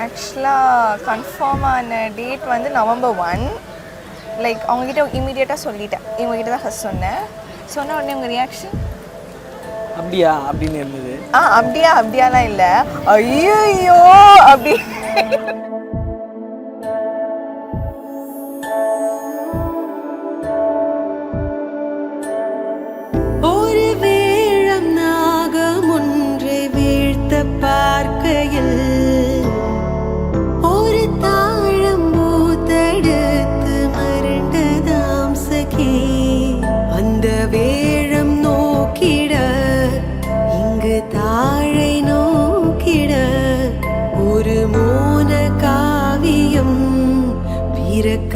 ஆக்சுவலாக கன்ஃபார்மான டேட் வந்து November 1. Like அவங்ககிட்ட இமீடியட்டாக சொல்லிட்டேன். இவங்ககிட்ட தான் ஃபஸ்ட் சொன்னேன். சொன்ன உடனே உங்கள் ரியாக்ஷன்? அப்படியா அப்படின்னு இருந்தது. அப்படியாலாம் இல்லை, ஐயோ அப்படி. ஒரு வேழம் நாகம் ஒன்றை வீழ்த்த பார்க்கையில் ஒரு தாழம் பூத்தெடுத்து மருண்டதாம் சகி. அந்த வேழம் நோக்கிட இங்கு தாழை நோக்கிட ஒரு மோன காவியம் பிறக்க.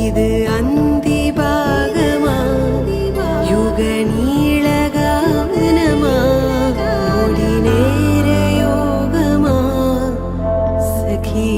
இது அந்தி பாகமா யுக நீள கவனமா ஒளி நேர யோகமா சகி.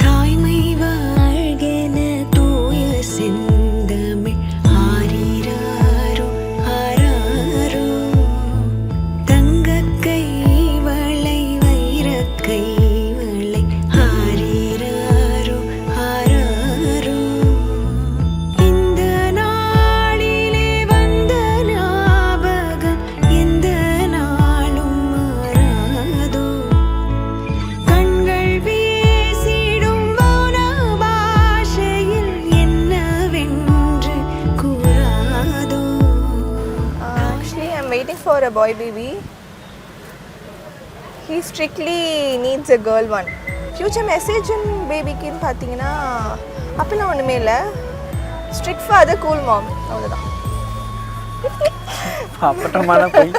தாய்மை வாழ்கென தூய செந்தமிழ் ஆரிராரோ ஆராரோ. தங்கக்கை வளை வைரக்கை வளை ஆரிராரோ ஆராரோ. இந்த நாளிலே வந்த ஞாபகம் எந்த நாளும் மாறாதோ. கண்கள் வீசிடும் மௌன பாஷையில் என்னவென்று கூறாதோ. Actually, I'm waiting for a boy baby. He strictly needs a girl one. Future message and babyக்குன்னு பார்த்தீங்கன்னா அப்பெல்லாம் ஒன்றுமே இல்லை. ஸ்ட்ரிக்ட் ஃபாதர், கூல் மாம், அவ்வளோதான். அப்பட்டமான போய்